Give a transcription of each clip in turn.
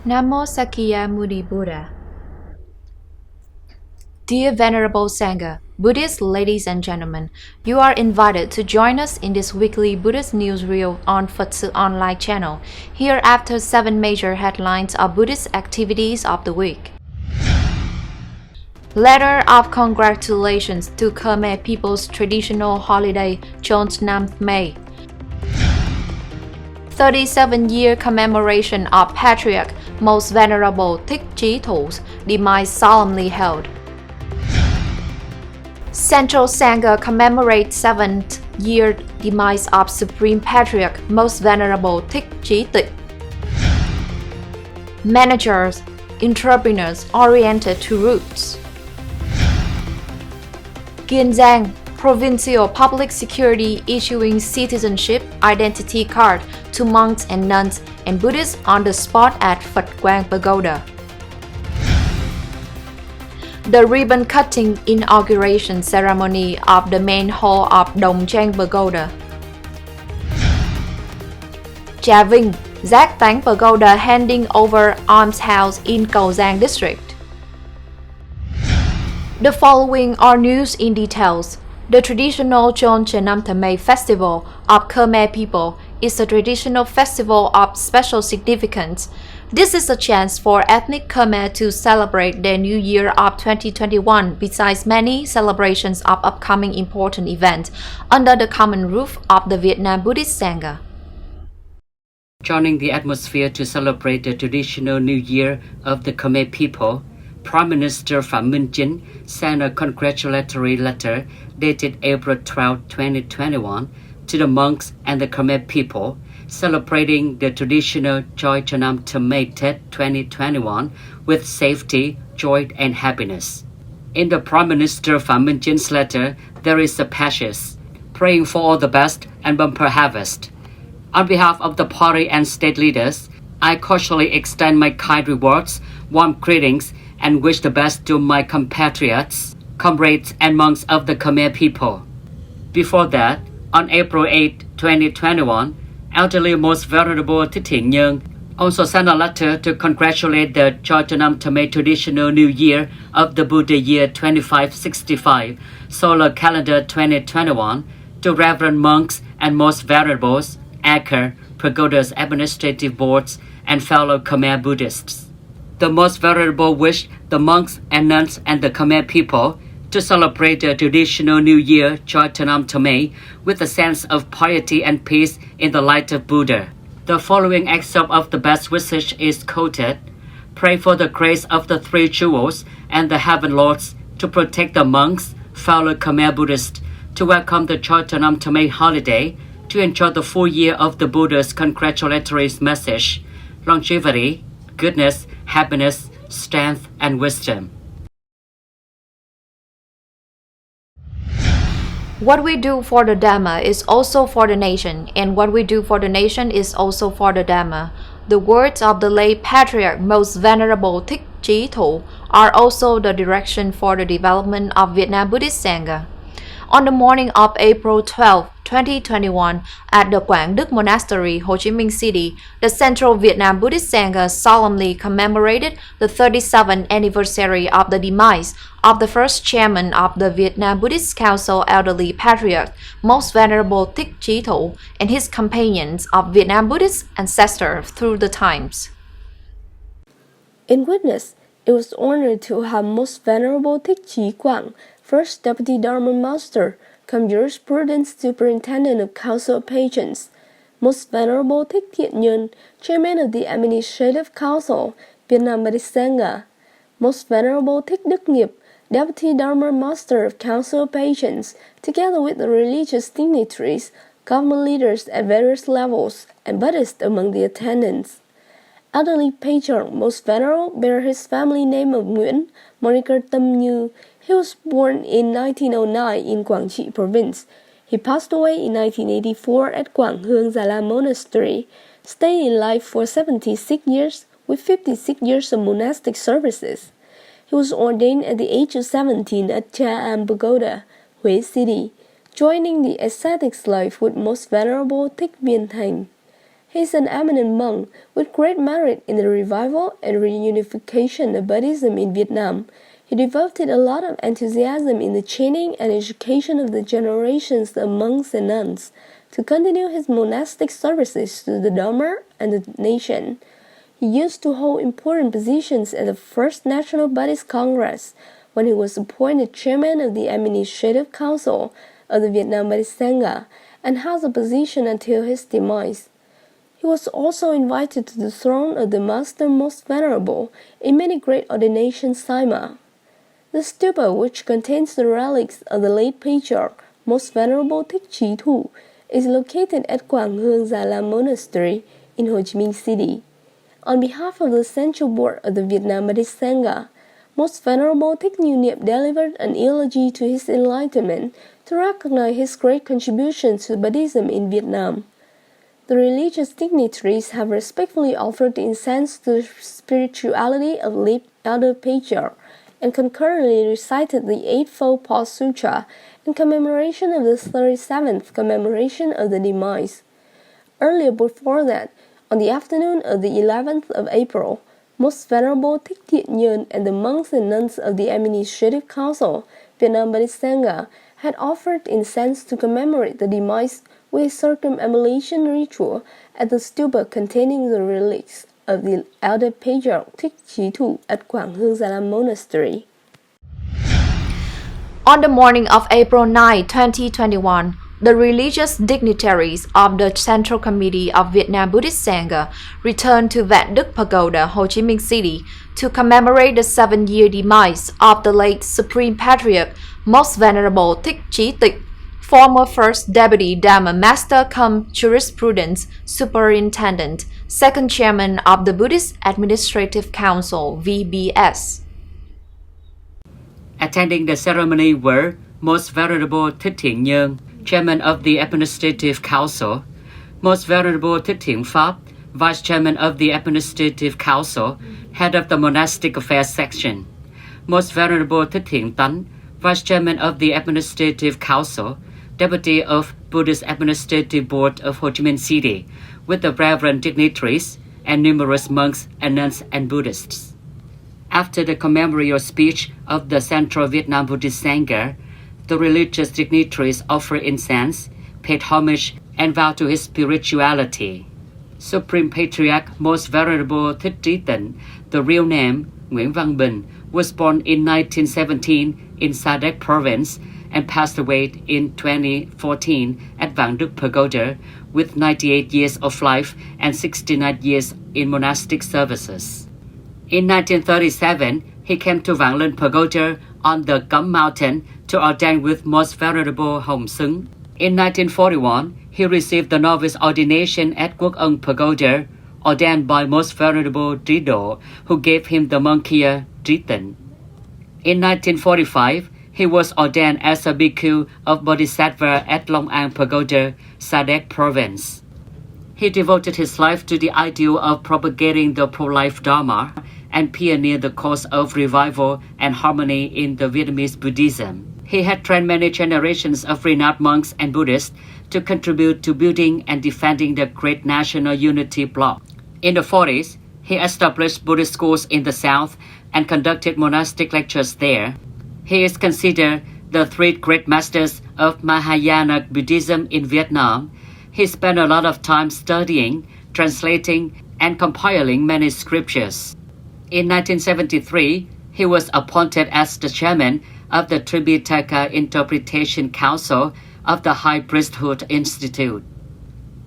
Namo Sakya Muni Buddha. Dear Venerable Sangha, Buddhist ladies and gentlemen, you are invited to join us in this weekly Buddhist newsreel on Phật Sự Online channel. Here after 7 major headlines of Buddhist activities of the week. Letter of congratulations to Khmer people's traditional holiday CHÓL May. 37-year commemoration of Patriarch Most Venerable THÍCH demise solemnly held. Central Sangha commemorates 7th year demise of Supreme Patriarch Most Venerable THÍCH. Managers, entrepreneurs oriented to roots. GIANG, Provincial Public Security issuing citizenship identity card to monks and nuns and Buddhists on the spot at Phật Quang Pagoda. The ribbon-cutting inauguration ceremony of the main hall of ĐểNG Pagoda. VINH, GIÁC TÁNH Pagoda handing over almshouse in Cầu Giang district. The following are news in details. The traditional CHÓL festival of Khmer people is a traditional festival of special significance. This is a chance for ethnic Khmer to celebrate their new year of 2021 besides many celebrations of upcoming important events under the common roof of the Vietnam Buddhist Sangha. Joining the atmosphere to celebrate the traditional new year of the Khmer people, Prime Minister Phạm Minh Chính sent a congratulatory letter dated April 12, 2021 to the monks and the Khmer people, celebrating the traditional CHNṳM 2021 with safety, joy and happiness. In the Prime Minister Phạm Minh Chính letter, there is a passage praying for all the best and bumper harvest. On behalf of the party and state leaders, I cordially extend my kind rewards, warm greetings, and wish the best to my compatriots, comrades, and monks of the Khmer people. Before that, on April 8, 2021, elderly Most Venerable THÍCH also sent a letter to congratulate the CHNṳM traditional New Year of the Buddha year 2565, solar calendar 2021, to Reverend monks and Most Venerables, ACHR, Pagoda's administrative boards, and fellow Khmer Buddhists. The Most Venerable wished the monks and nuns and the Khmer people to celebrate the traditional New Year CHNṳM with a sense of piety and peace in the light of Buddha. The following excerpt of the best wishes is quoted. Pray for the grace of the Three Jewels and the Heaven Lords to protect the monks, fellow Khmer Buddhists, to welcome the CHNṳM holiday, to enjoy the full year of the Buddha's congratulatory message, longevity, goodness, happiness, strength, and wisdom. What we do for the Dhamma is also for the nation, and what we do for the nation is also for the Dhamma. The words of the late Patriarch Most Venerable THÍCH are also the direction for the development of Vietnam Buddhist Sangha. On the morning of April 12, 2021, at the Quảng Đức Monastery, Ho Chi Minh City, the Central Vietnam Buddhist Sangha solemnly commemorated the 37th anniversary of the demise of the first chairman of the Vietnam Buddhist Council, Elderly Patriarch Most Venerable THÍCH and his companions of Vietnam Buddhist ancestors through the times. In witness, it was honored to have Most Venerable THÍCH QUANG, First Deputy Dharma Master, come Jurisprudence Superintendent of Council of Patrons, Most Venerable THÍCH Thiện, Chairman of the Administrative Council, Vietnam Buddhist Sangha, Most Venerable THÍCH Đức Nghiệp, Deputy Dharma Master of Council of Patrons, together with the religious dignitaries, government leaders at various levels, and Buddhists among the attendants. Elderly Patriarch Most Venerable bear his family name of Nguyễn, moniker Tâm Như. He was born in 1909 in Quảng Trị Province. He passed away in 1984 at Quảng Hương Gia La Monastery, staying in life for 76 years with 56 years of monastic services. He was ordained at the age of 17 at Cha Am Pagoda, Huế City, joining the ascetics life with Most Venerable Thích Viên Thành. He is an eminent monk with great merit in the revival and reunification of Buddhism in Vietnam. He devoted a lot of enthusiasm in the training and education of the generations of monks and nuns to continue his monastic services to the Dharma and the nation. He used to hold important positions at the First National Buddhist Congress when he was appointed chairman of the Administrative Council of the Vietnam Buddhist Sangha and held the position until his demise. He was also invited to the throne of the Master Most Venerable in many great ordinations Saima. The stupa, which contains the relics of the late Patriarch Most Venerable THÍCH, is located at QUANG Monastery in Ho Chi Minh City. On behalf of the Central Board of the Vietnam Buddhist Sangha, Most Venerable Thích Như Niệm delivered an eulogy to his enlightenment to recognize his great contributions to Buddhism in Vietnam. The religious dignitaries have respectfully offered incense to the spirituality of late Elder Patriarch and concurrently recited the Eightfold Path Sutra in commemoration of the 37th commemoration of the demise. Earlier before that, on the afternoon of the 11th of April, Most Venerable THMÂY and the monks and nuns of the Administrative Council, Vietnam Buddhist Sangha, had offered incense to commemorate the demise with a circumambulation ritual at the stupa containing the relics of the Elder Patriarch THÍCH at Quảng Monastery. On the morning of April 9, 2021, the religious dignitaries of the Central Committee of Vietnam Buddhist Sangha returned to Vạn Đức Pagoda, Ho Chi Minh City, to commemorate the 7-year demise of the late Supreme Patriarch Most Venerable Thích Chí Tịch, former First Deputy Dharma Master cum Jurisprudence Superintendent, Second Chairman of the Buddhist Administrative Council (VBS). Attending the ceremony were Most Venerable THMÂY, Chairman of the Administrative Council, Most Venerable THM Pháp, Vice Chairman of the Administrative Council, Head of the Monastic Affairs Section, Most Venerable THM TÁNH, Vice Chairman of the Administrative Council, Deputy of Buddhist Administrative Board of Ho Chi Minh City, with the reverend dignitaries and numerous monks and nuns and Buddhists. After the commemorative speech of the Central Vietnam Buddhist Sangha, the religious dignitaries offered incense, paid homage, and vowed to his spirituality. Supreme Patriarch Most Venerable Thích Trí Tịnh, the real name Nguyễn Văn Bình, was born in 1917 in Sa Đéc Province and passed away in 2014 at Vạn Đức Pagoda with 98 years of life and 69 years in monastic services. In 1937, he came to Vạn Linh Pagoda on the Cấm Mountain to ordain with Most Venerable Hồng Xứng. In 1941, he received the novice ordination at QUANG Pagoda, ordained by Most Venerable Trí Độ, who gave him the monkia Trí Tịnh. In 1945, he was ordained as a bhikkhu of Bodhisattva at Long An Pagoda, Sa Đéc Province. He devoted his life to the ideal of propagating the pro-life Dharma and pioneered the cause of revival and harmony in the Vietnamese Buddhism. He had trained many generations of renowned monks and Buddhists to contribute to building and defending the great national unity bloc. In the 40s, he established Buddhist schools in the South and conducted monastic lectures there. He is considered the three great masters of Mahayana Buddhism in Vietnam. He spent a lot of time studying, translating, and compiling many scriptures. In 1973, he was appointed as the chairman of the Tripitaka Interpretation Council of the High Priesthood Institute.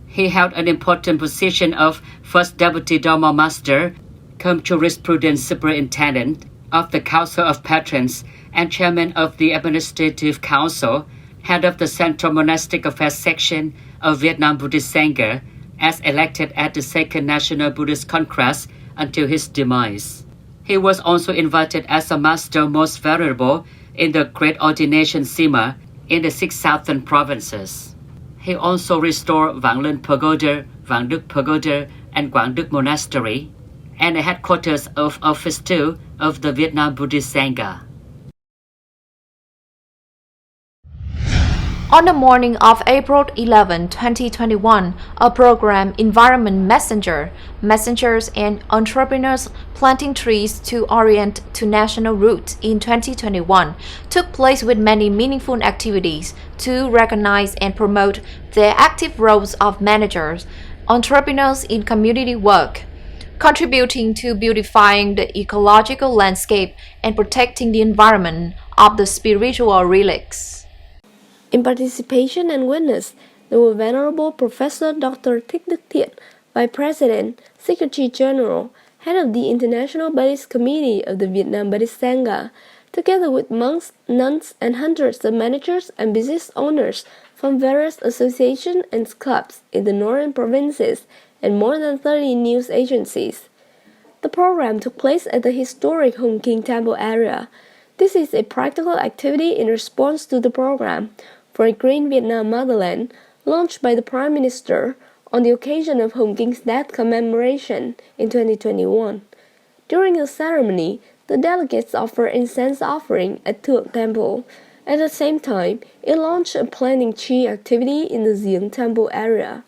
He held an important position of First Deputy Dharma Master, cum Jurisprudence Superintendent of the Council of Patrons and Chairman of the Administrative Council, Head of the Central Monastic Affairs Section of Vietnam Buddhist Sangha, as elected at the Second National Buddhist Congress until his demise. He was also invited as a Master Most Venerable in the Great Ordination Sima in the 6 southern provinces. He also restored Vạn Linh Pagoda, Vạn Đức Pagoda, and Quảng Đức Monastery, and the headquarters of Office 2 of the Vietnam Buddhist Sangha. On the morning of April 11, 2021, a program, Environment Messengers and Entrepreneurs Planting Trees to Orient to National Roots in 2021, took place with many meaningful activities to recognize and promote the active roles of managers, entrepreneurs in community work, contributing to beautifying the ecological landscape and protecting the environment of the spiritual relics. In participation and witness, there were Venerable Professor Dr. THÍCH, Vice President, Secretary General, Head of the International Buddhist Committee of the Vietnam Buddhist Sangha, together with monks, nuns, and hundreds of managers and business owners from various associations and clubs in the northern provinces and more than 30 news agencies. The program took place at the historic Hồng King Temple area. This is a practical activity in response to the program for a Green Vietnam Motherland launched by the Prime Minister on the occasion of Hồng King's death commemoration in 2021. During the ceremony, the delegates offered incense offering at ĐΙCH Temple. At the same time, it launched a planting tree activity in the GIANG Temple area.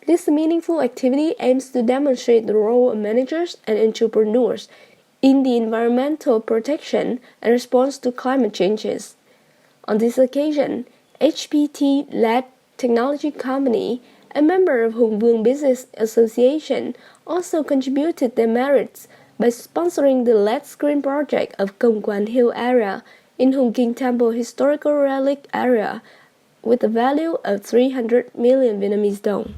This meaningful activity aims to demonstrate the role of managers and entrepreneurs in the environmental protection and response to climate changes. On this occasion, HPT-led technology company, a member of Hùng Vương Business Association, also contributed their merits by sponsoring the LED screen project of Công Quán Hill area in Hồng King Temple Historical Relic area with a value of 300 million Vietnamese dong.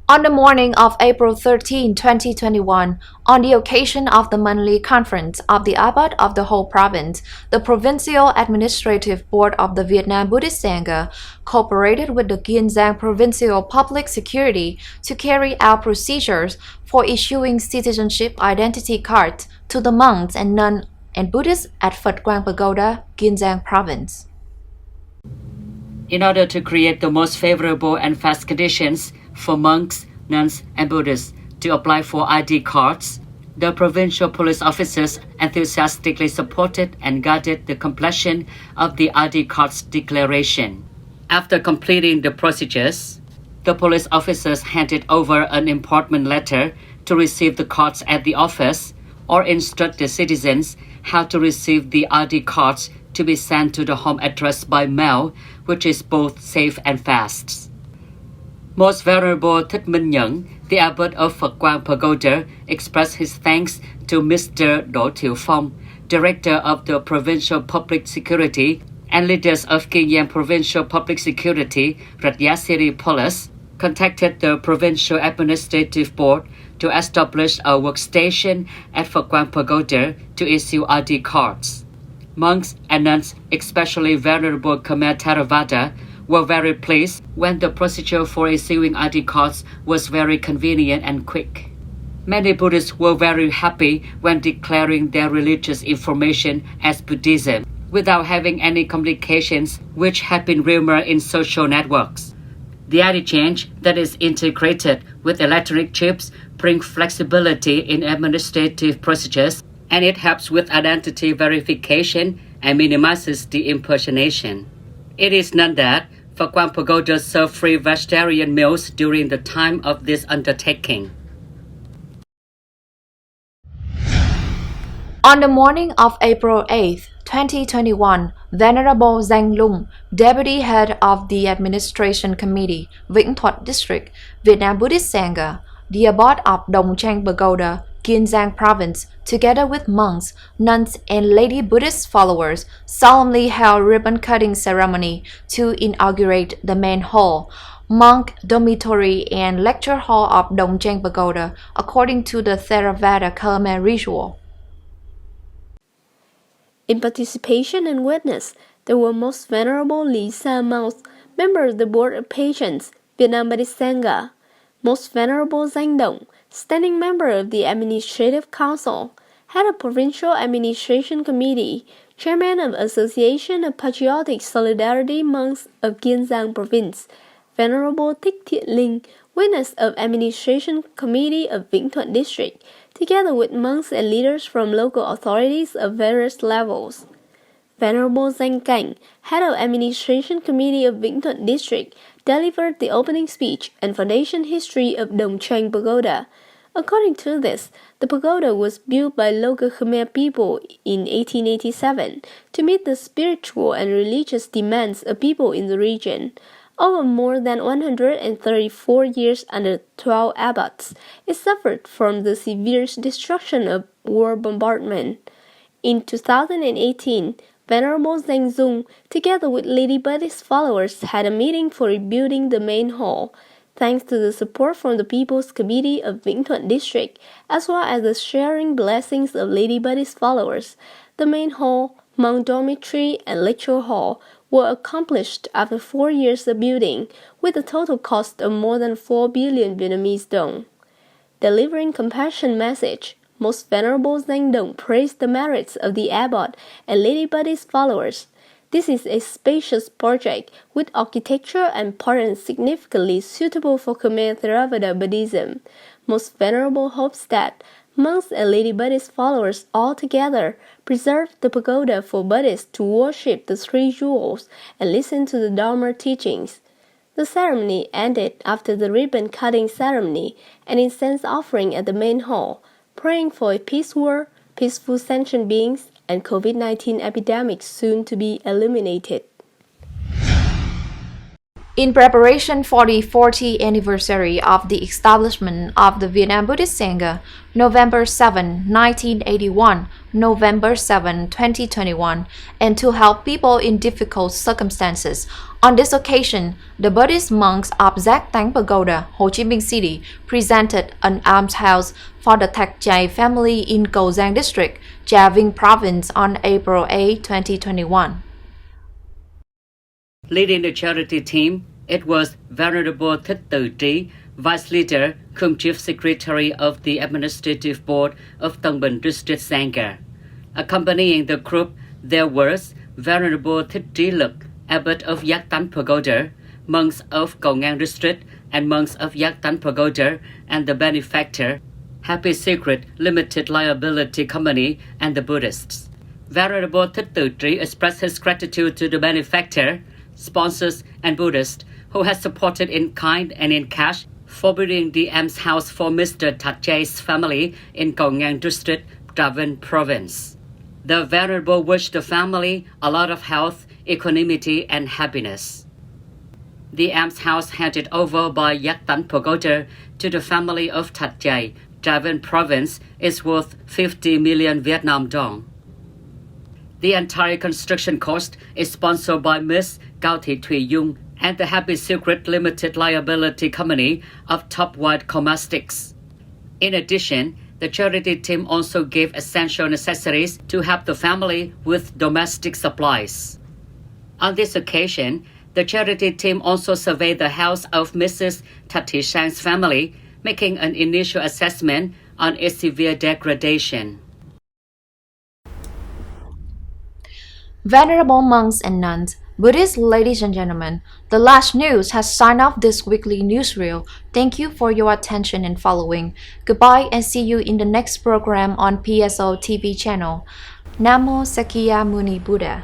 On the morning of April 13, 2021, on the occasion of the monthly conference of the Abbot of the whole province, the Provincial Administrative Board of the Vietnam Buddhist Sangha cooperated with the GIANG Provincial Public Security to carry out procedures for issuing citizenship identity cards to the monks and nuns and Buddhists at Phật Quang Pagoda, GIANG Province. In order to create the most favorable and fast conditions for monks, nuns, and Buddhists to apply for ID cards, the provincial police officers enthusiastically supported and guided the completion of the ID cards declaration. After completing the procedures, the police officers handed over an important letter to receive the cards at the office or instruct the citizens how to receive the ID cards to be sent to the home address by mail, which is both safe and fast. Most Venerable THÍCH, the Abbot of Phật Quang Pagoda, expressed his thanks to Mr. Đệu, Director of the Provincial Public Security, and leaders of KIEN Provincial Public Security, Rajya City Police, contacted the Provincial Administrative Board to establish a workstation at Phật Quang Pagoda to issue ID cards. Monks and nuns, especially Venerable Khmer Theravada, were very pleased when the procedure for issuing ID cards was very convenient and quick. Many Buddhists were very happy when declaring their religious information as Buddhism without having any complications which had been rumored in social networks. The ID change that is integrated with electronic chips brings flexibility in administrative procedures, and it helps with identity verification and minimizes the impersonation. It is known that Phật Quang Pagoda served free vegetarian meals during the time of this undertaking. On the morning of April 8, 2021, Venerable Giang Lung, Deputy Head of the Administration Committee, Vĩnh Thuận District, Vietnam Buddhist Sangha, the Abbot of Dongchang Pagoda, GIANG Province, together with monks, nuns, and lady Buddhist followers, solemnly held ribbon-cutting ceremony to inaugurate the main hall, monk dormitory, and lecture hall of Dongchang Pagoda, according to the Theravada KHMER ritual. In participation and witness, there were Most Venerable Lý Sa Maus, member of the Board of Patients, Vietnam Buddhist Sangha, Most Venerable Giang Dong, standing member of the Administrative Council, Head of Provincial Administration Committee, Chairman of Association of Patriotic Solidarity Monks of GIANG Province, Venerable THÍCH, witness of Administration Committee of Vĩnh Thuận District, together with monks and leaders from local authorities of various levels. Venerable Giang Cảnh, head of Administration Committee of Vĩnh Thuận District, delivered the opening speech and foundation history of Đ돕NG Pagoda. According to this, the pagoda was built by local Khmer people in 1887 to meet the spiritual and religious demands of people in the region. Over more than 134 years under 12 abbots, it suffered from the severe destruction of war bombardment. In 2018, Venerable Giang Dung, together with Lady Buddhist followers, had a meeting for rebuilding the main hall. Thanks to the support from the People's Committee of Vĩnh Thuận District, as well as the sharing blessings of Lady Buddhist followers, the main hall, monk dormitory, and lecture hall were accomplished after 4 years of building, with a total cost of more than 4 billion Vietnamese dong. Delivering compassion message, Most Venerable Giang Dung praised the merits of the abbot and Lady Buddhist followers. This is a spacious project with architecture and patterns significantly suitable for Khmer Theravada Buddhism. Most Venerable hopes that monks and Lady Buddhist followers all together preserve the pagoda for Buddhists to worship the three jewels and listen to the Dharma teachings. The ceremony ended after the ribbon cutting ceremony and incense offering at the main hall, praying for a peace world, peaceful sentient beings, and COVID-19 epidemic soon to be eliminated. In preparation for the 40th anniversary of the establishment of the Vietnam Buddhist Sangha, November 7, 1981, November 7, 2021, and to help people in difficult circumstances, on this occasion, the Buddhist monks of GIAC TÁNH Pagoda, Ho Chi Minh City, presented an almshouse for the THMÁY family in Cầu Giang District, Gia Vinh Province on April 8, 2021. Leading the charity team, it was Venerable THÍCH, Vice Leader, cum Chief Secretary of the Administrative Board of Tân Bình District Sangha. Accompanying the group, there was Venerable THÍCH, Abbot of GIAC TÁNH Pagoda, monks of Cầu Ngang District, and monks of GIAC TÁNH Pagoda, and the benefactor, Happy Secret Limited Liability Company, and the Buddhists. Venerable THÍCH expressed his gratitude to the benefactor, sponsors, and Buddhists who has supported in kind and in cash for building the almshouse for Mr. THMÁY's family in Cầu Ngang District, Trà Vinh Province. The Venerable wished the family a lot of health, equanimity, and happiness. The almshouse handed over by GIAC TÁNH Pagoda to the family of THMÁY, Trà Vinh Province, is worth 50 million Vietnam dong. The entire construction cost is sponsored by Miss Cao Thị Thùy Dung and the Happy Secret Limited Liability Company of Top White Cosmetics. In addition, the charity team also gave essential necessities to help the family with domestic supplies. On this occasion, the charity team also surveyed the house of Mrs. Thati Shang's family, making an initial assessment on its severe degradation. Venerable monks and nuns, Buddhist ladies and gentlemen, the last news has signed off this weekly newsreel. Thank you for your attention and following. Goodbye and see you in the next program on PSO TV channel. Namo Sakya Muni Buddha.